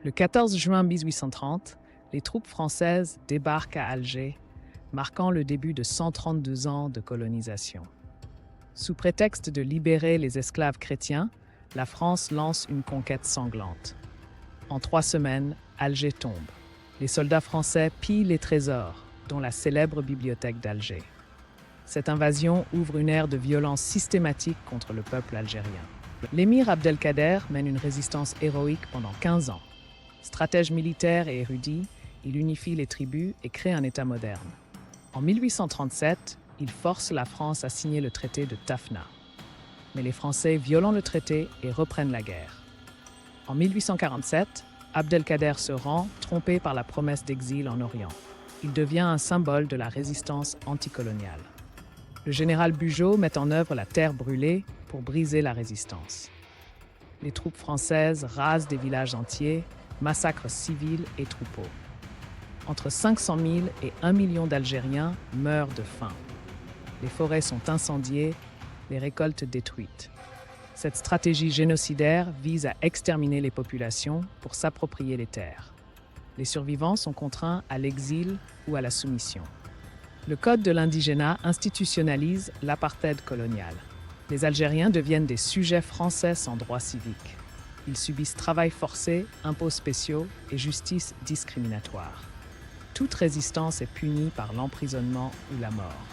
Le 14 juin 1830, les troupes françaises débarquent à Alger, marquant le début de 132 ans de colonisation. Sous prétexte de libérer les esclaves chrétiens, la France lance une conquête sanglante. En 3 semaines, Alger tombe. Les soldats français pillent les trésors, dont la célèbre bibliothèque d'Alger. Cette invasion ouvre une ère de violence systématique contre le peuple algérien. L'émir Abdelkader mène une résistance héroïque pendant 15 ans. Stratège militaire et érudit, il unifie les tribus et crée un État moderne. En 1837, il force la France à signer le traité de Tafna. Mais les Français violent le traité et reprennent la guerre. En 1847, Abdelkader se rend, trompé par la promesse d'exil en Orient. Il devient un symbole de la résistance anticoloniale. Le général Bugeaud met en œuvre la terre brûlée pour briser la résistance. Les troupes françaises rasent des villages entiers, massacrent civils et troupeaux. Entre 500 000 et 1 million d'Algériens meurent de faim. Les forêts sont incendiées, les récoltes détruites. Cette stratégie génocidaire vise à exterminer les populations pour s'approprier les terres. Les survivants sont contraints à l'exil ou à la soumission. Le Code de l'indigénat institutionnalise l'apartheid colonial. Les Algériens deviennent des sujets français sans droits civiques. Ils subissent travail forcé, impôts spéciaux et justice discriminatoire. Toute résistance est punie par l'emprisonnement ou la mort.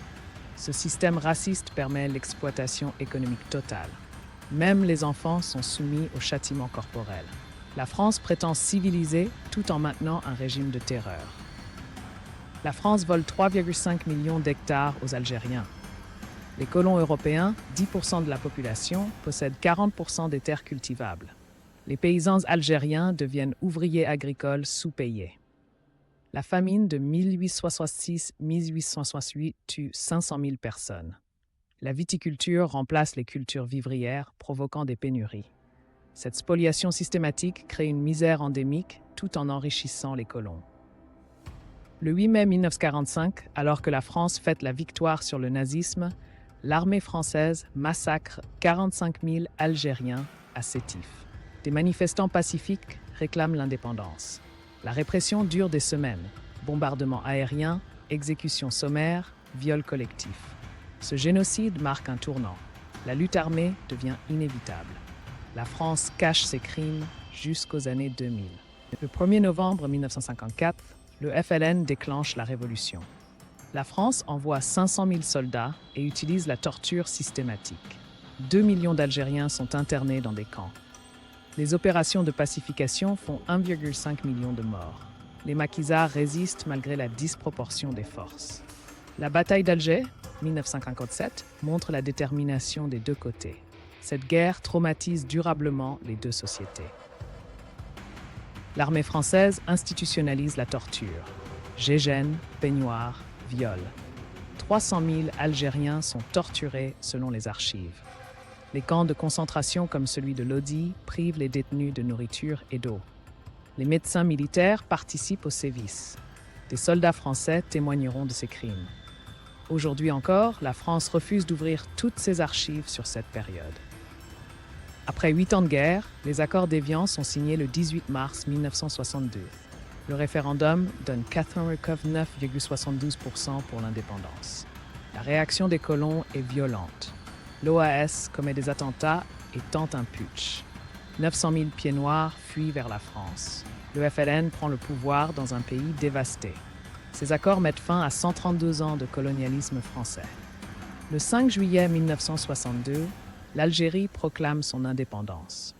Ce système raciste permet l'exploitation économique totale. Même les enfants sont soumis au châtiment corporel. La France prétend civiliser tout en maintenant un régime de terreur. La France vole 3,5 millions d'hectares aux Algériens. Les colons européens, 10% de la population, possèdent 40% des terres cultivables. Les paysans algériens deviennent ouvriers agricoles sous-payés. La famine de 1866-1868 tue 500 000 personnes. La viticulture remplace les cultures vivrières, provoquant des pénuries. Cette spoliation systématique crée une misère endémique tout en enrichissant les colons. Le 8 mai 1945, alors que la France fête la victoire sur le nazisme, l'armée française massacre 45 000 Algériens à Sétif. Des manifestants pacifiques réclament l'indépendance. La répression dure des semaines. Bombardements aériens, exécutions sommaires, viols collectifs. Ce génocide marque un tournant. La lutte armée devient inévitable. La France cache ses crimes jusqu'aux années 2000. Le 1er novembre 1954, le FLN déclenche la révolution. La France envoie 500 000 soldats et utilise la torture systématique. 2 millions d'Algériens sont internés dans des camps. Les opérations de pacification font 1,5 million de morts. Les maquisards résistent malgré la disproportion des forces. La bataille d'Alger, 1957, montre la détermination des deux côtés. Cette guerre traumatise durablement les deux sociétés. L'armée française institutionnalise la torture. Gégène, peignoir, viol. 300 000 Algériens sont torturés selon les archives. Les camps de concentration comme celui de Lodi privent les détenus de nourriture et d'eau. Les médecins militaires participent aux sévices. Des soldats français témoigneront de ces crimes. Aujourd'hui encore, la France refuse d'ouvrir toutes ses archives sur cette période. Après 8 ans de guerre, les accords d'Évian sont signés le 18 mars 1962. Le référendum donne 89,72% pour l'indépendance. La réaction des colons est violente. L'OAS commet des attentats et tente un putsch. 900 000 pieds noirs fuient vers la France. Le FLN prend le pouvoir dans un pays dévasté. Ces accords mettent fin à 132 ans de colonialisme français. Le 5 juillet 1962, l'Algérie proclame son indépendance.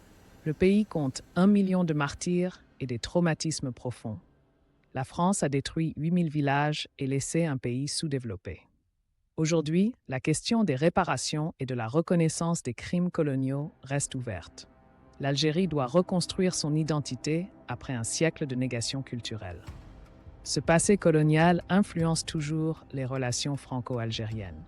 Le pays compte 1 million de martyrs et des traumatismes profonds. La France a détruit 8000 villages et laissé un pays sous-développé. Aujourd'hui, la question des réparations et de la reconnaissance des crimes coloniaux reste ouverte. L'Algérie doit reconstruire son identité après un siècle de négation culturelle. Ce passé colonial influence toujours les relations franco-algériennes.